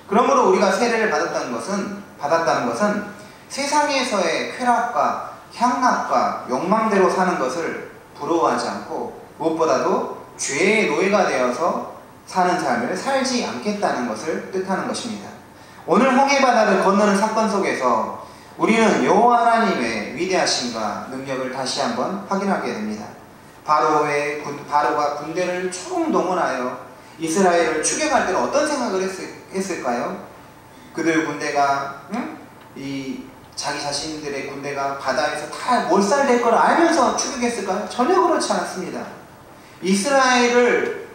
그러므로 우리가 세례를 받았다는 것은 세상에서의 쾌락과 향락과 욕망대로 사는 것을 부러워하지 않고 무엇보다도 죄의 노예가 되어서 사는 삶을 살지 않겠다는 것을 뜻하는 것입니다. 오늘 홍해바다를 건너는 사건 속에서 우리는 여호와 하나님의 위대하심과 능력을 다시 한번 확인하게 됩니다. 바로가 군대를 총동원하여 이스라엘을 추격할 때는 어떤 생각을 했을까요? 그들 군대가 자기 자신들의 군대가 바다에서 다 몰살될 걸 알면서 추격했을까요? 전혀 그렇지 않았습니다. 이스라엘을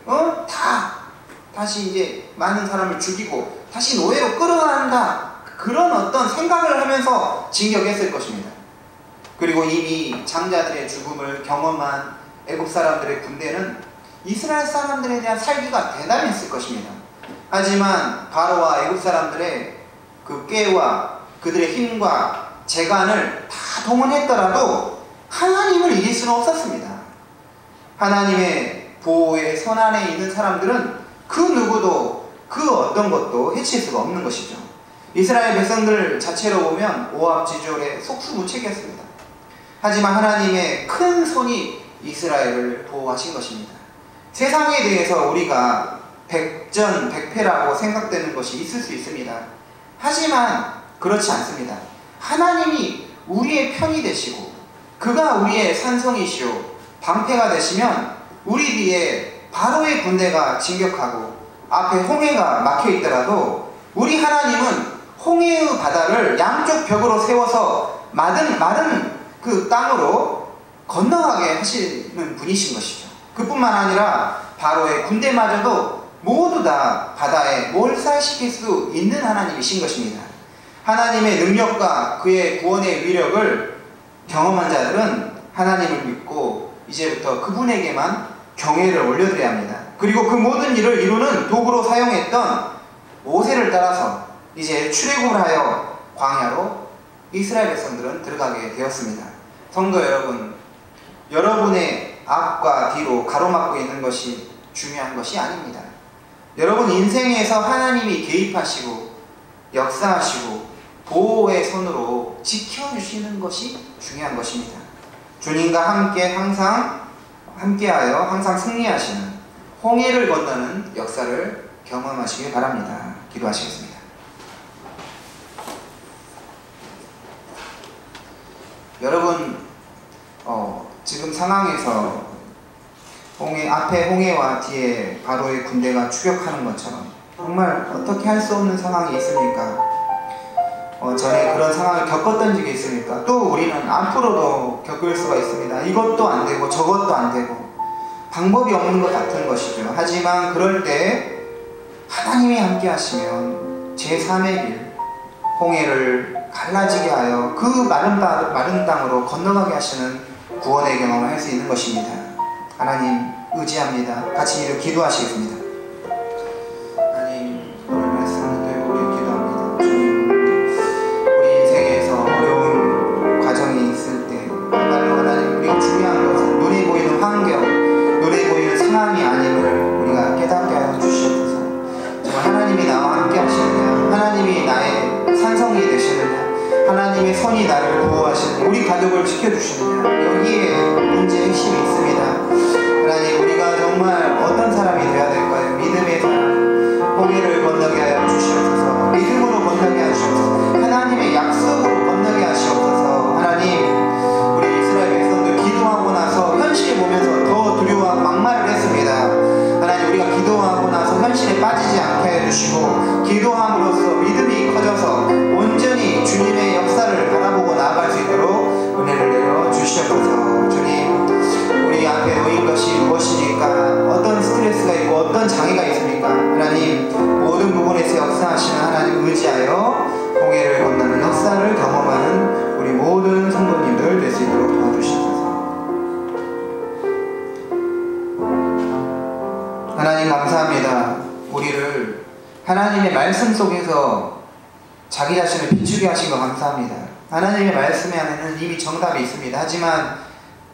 다시 이제 많은 사람을 죽이고 다시 노예로 끌어간다, 그런 어떤 생각을 하면서 진격했을 것입니다. 그리고 이미 장자들의 죽음을 경험한 애굽 사람들의 군대는 이스라엘 사람들에 대한 살기가 대담했을 것입니다. 하지만 바로와 애굽 사람들의 그 꾀와 그들의 힘과 재간을 다 동원했더라도 하나님을 이길 수는 없었습니다. 하나님의 보호의 선안에 있는 사람들은 그 누구도 그 어떤 것도 해칠 수가 없는 것이죠. 이스라엘 백성들 자체로 보면 오합지졸의 속수무책이었습니다. 하지만 하나님의 큰 손이 이스라엘을 보호하신 것입니다. 세상에 대해서 우리가 백전백패라고 생각되는 것이 있을 수 있습니다. 하지만 그렇지 않습니다. 하나님이 우리의 편이 되시고 그가 우리의 산성이시오 방패가 되시면 우리 뒤에 바로의 군대가 진격하고 앞에 홍해가 막혀 있더라도 우리 하나님은 홍해의 바다를 양쪽 벽으로 세워서 마른 그 땅으로 건너가게 하시는 분이신 것이죠. 그뿐만 아니라 바로의 군대마저도 모두 다 바다에 몰살시킬 수 있는 하나님이신 것입니다. 하나님의 능력과 그의 구원의 위력을 경험한 자들은 하나님을 믿고 이제부터 그분에게만 경외를 올려드려야 합니다. 그리고 그 모든 일을 이루는 도구로 사용했던 모세를 따라서 이제 출애굽을 하여 광야로 이스라엘 백성들은 들어가게 되었습니다. 성도 여러분, 여러분의 앞과 뒤로 가로막고 있는 것이 중요한 것이 아닙니다. 여러분 인생에서 하나님이 개입하시고 역사하시고 보호의 손으로 지켜주시는 것이 중요한 것입니다. 주님과 함께 함께하여 항상 승리하시는 홍해를 건너는 역사를 경험하시길 바랍니다. 기도하시겠습니다. 여러분, 지금 상황에서 앞에 홍해와 뒤에 바로의 군대가 추격하는 것처럼 정말 어떻게 할 수 없는 상황이 있습니까? 전에 그런 상황을 겪었던 적이 있으니까 또 우리는 앞으로도 겪을 수가 있습니다. 이것도 안 되고 저것도 안 되고 방법이 없는 것 같은 것이죠. 하지만 그럴 때 하나님이 함께 하시면 제3의 길, 홍해를 갈라지게 하여 그 마른 땅으로 건너가게 하시는 구원의 경험을 할 수 있는 것입니다. 하나님 의지합니다. 같이 이렇게 기도하시겠습니다. 하나님, 오늘 말씀을 들고 우리 기도합니다. 주님, 우리 인생에서 어려운 과정이 있을 때 정말로 하나님, 우리가 중요한 것은 눈에 보이는 환경, 눈에 보이는 상황이 아님을 우리가 깨닫게 하여 주시옵소서. 정말 하나님이 나와 함께 하시느냐, 하나님이 나의 산성이 되시느냐, 하나님의 선이 나를 보호하시느냐, 우리 가족을 지켜주시느냐, 여기에 문제의 핵심이 있습니다. 하나님, 우리가 정말 어떤 사람이 되어야 될까요? 믿음의 사람, 홍해를 건너게 하여 주시옵소서. 믿음으로 건너게 하시옵소서. 하나님의 약속으로 건너게 하시옵소서. 하나님, 우리 이스라엘 백성들 기도하고 나서 현실을 보면서 더 두려워하고 막말을 했습니다. 하나님, 우리가 기도하고 나서 현실에 빠지지 않게 해주시고 기도함으로써 믿음이 커져서 온전히 주님의 역사를 바라보고 나아갈 수 있도록 은혜를 내려 주시옵소서. 주님, 우리 앞에 놓인 것이 무엇이니까, 어떤 스트레스가 있고 어떤 장애가 있습니까? 하나님, 모든 부분에서 역사하시는 하나님 의지하여 홍해를 건너는 역사를 경험하는 우리 모든 성도님들 될 수 있도록 도와주시옵소서. 하나님 감사합니다. 우리를 하나님의 말씀 속에서 자기 자신을 비추게 하신 거 감사합니다. 하나님의 말씀 안에는 이미 정답이 있습니다. 하지만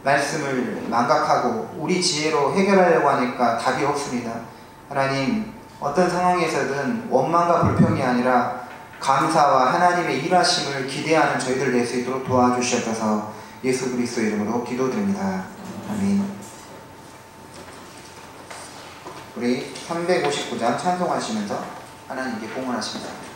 말씀을 망각하고 우리 지혜로 해결하려고 하니까 답이 없습니다. 하나님, 어떤 상황에서든 원망과 불평이 아니라 감사와 하나님의 일하심을 기대하는 저희들 될 수 있도록 도와주시옵소서. 예수 그리스도 이름으로 기도드립니다. 아멘. 우리 359장 찬송하시면서 하나님께 봉헌하십니다.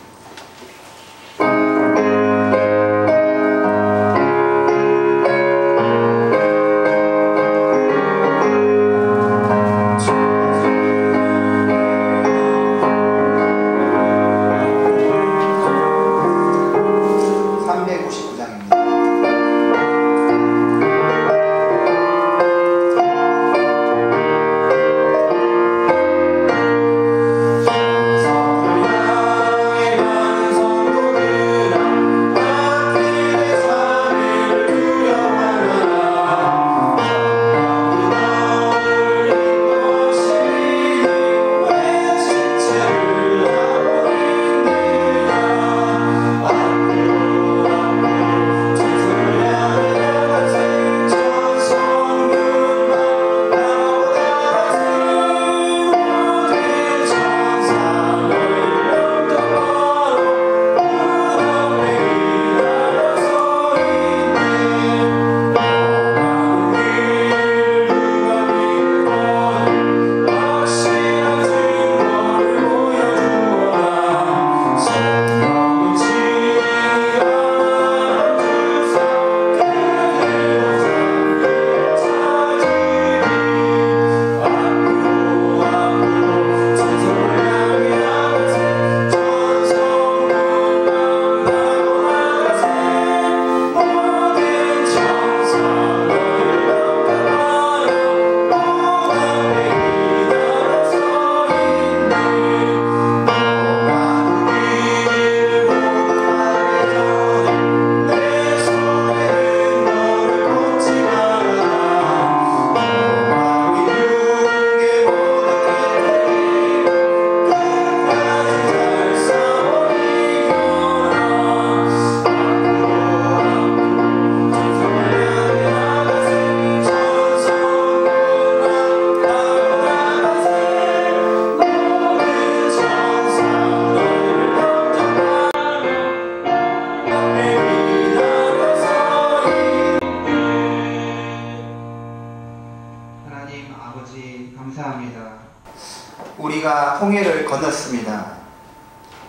우리가 홍해를 건넜습니다.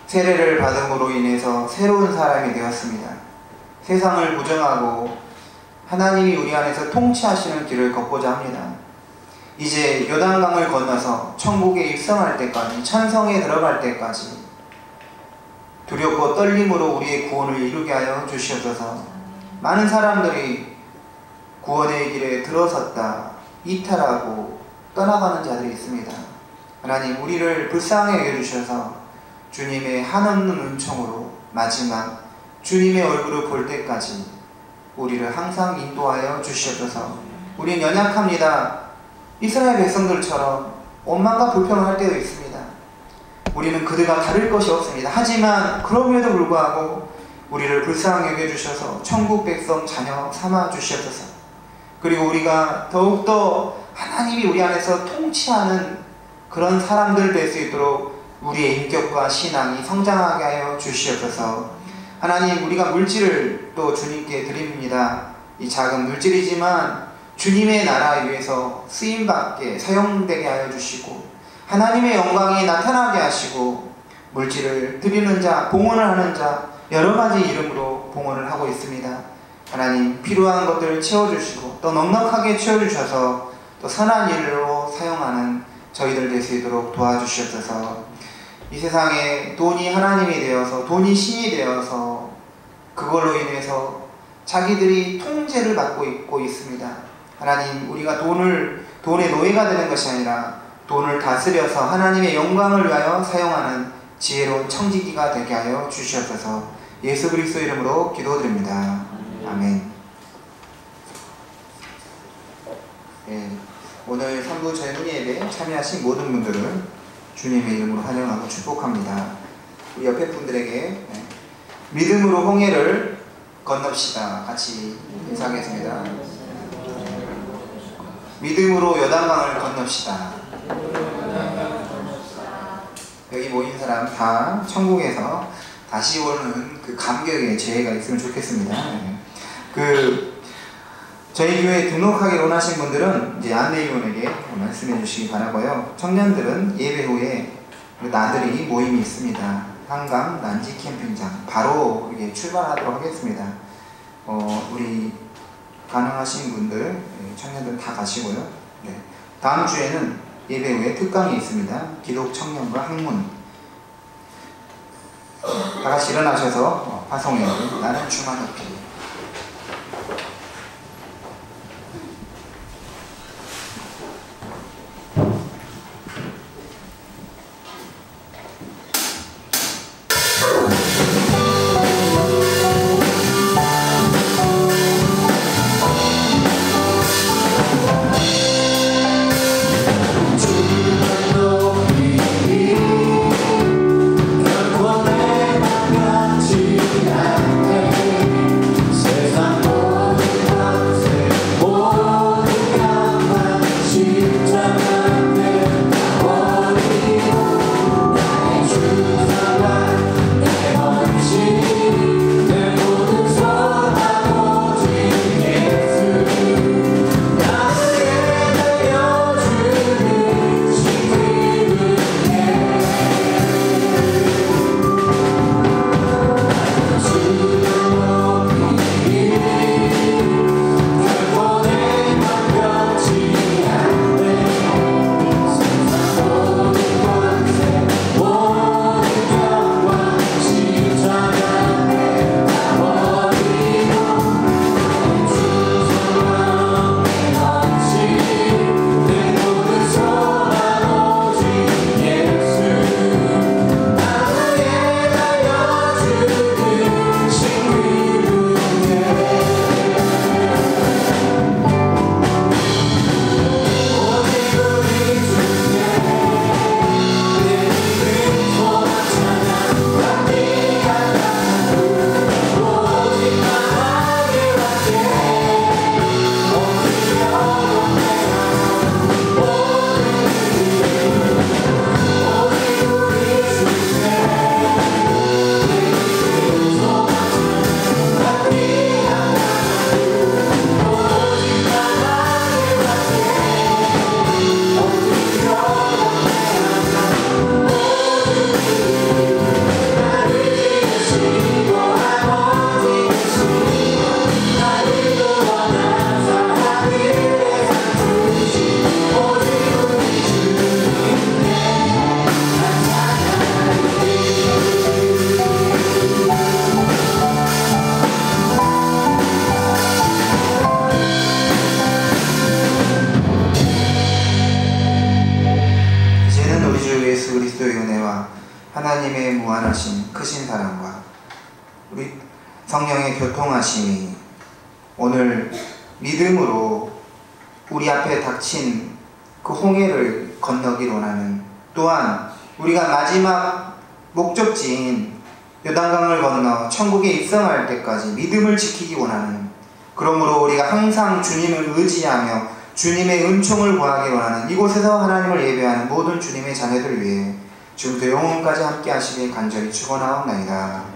세례를 받음으로 인해서 새로운 사람이 되었습니다. 세상을 부정하고 하나님이 우리 안에서 통치하시는 길을 걷고자 합니다. 이제 요단강을 건너서 천국에 입성할 때까지, 천성에 들어갈 때까지 두렵고 떨림으로 우리의 구원을 이루게 하여 주시옵소서. 많은 사람들이 구원의 길에 들어섰다 이탈하고 떠나가는 자들이 있습니다. 하나님, 우리를 불쌍히 여겨주셔서 주님의 한없는 은총으로 마지막 주님의 얼굴을 볼 때까지 우리를 항상 인도하여 주시옵소서. 우리는 연약합니다. 이스라엘 백성들처럼 원망과 불평을 할 때도 있습니다. 우리는 그들과 다를 것이 없습니다. 하지만 그럼에도 불구하고 우리를 불쌍히 여겨주셔서 천국 백성 자녀 삼아 주시옵소서. 그리고 우리가 더욱더 하나님이 우리 안에서 통치하는 그런 사람들 될 수 있도록 우리의 인격과 신앙이 성장하게 하여 주시옵소서. 하나님, 우리가 물질을 또 주님께 드립니다. 이 작은 물질이지만 주님의 나라 위해서 쓰임받게 사용되게 하여 주시고 하나님의 영광이 나타나게 하시고 물질을 드리는 자, 봉헌을 하는 자 여러 가지 이름으로 봉헌을 하고 있습니다. 하나님, 필요한 것들을 채워주시고 또 넉넉하게 채워주셔서 또 선한 일로 사용하는 저희들 될 수 있도록 도와주시옵소서. 이 세상에 돈이 하나님이 되어서 돈이 신이 되어서 그걸로 인해서 자기들이 통제를 받고 있고 있습니다. 하나님, 우리가 돈의 노예가 되는 것이 아니라 돈을 다스려서 하나님의 영광을 위하여 사용하는 지혜로운 청지기가 되게 하여 주시옵소서. 예수 그리스도 이름으로 기도드립니다. 아멘. 네, 오늘 3부 젊은이 예배 참여하신 모든 분들을 주님의 이름으로 환영하고 축복합니다. 우리 옆에 분들에게 믿음으로 홍해를 건넙시다. 같이 인사하겠습니다. 믿음으로 요단강을 건넙시다. 여기 모인 사람 다 천국에서 다시 오는 그 감격의 지혜가 있으면 좋겠습니다. 저희 교회에 등록하기로 원하신 분들은 이제 안내위원에게 말씀해 주시기 바라고요. 청년들은 예배 후에 나들이 모임이 있습니다. 한강 난지 캠핑장 바로 이게 출발하도록 하겠습니다. 우리 가능하신 분들 청년들 다 가시고요. 네. 다음 주에는 예배 후에 특강이 있습니다. 기독 청년과 학문. 다 같이 일어나셔서 파송해. 나는 주만 높이. 결코 내 맘 같지 않네. 우리 성령의 교통하심이 오늘 믿음으로 우리 앞에 닥친 그 홍해를 건너기를 원하는, 또한 우리가 마지막 목적지인 요단강을 건너 천국에 입성할 때까지 믿음을 지키기 원하는, 그러므로 우리가 항상 주님을 의지하며 주님의 은총을 구하기 원하는 이곳에서 하나님을 예배하는 모든 주님의 자녀들 위해 지금부터 영혼까지 함께 하시길 간절히 축원하옵나이다.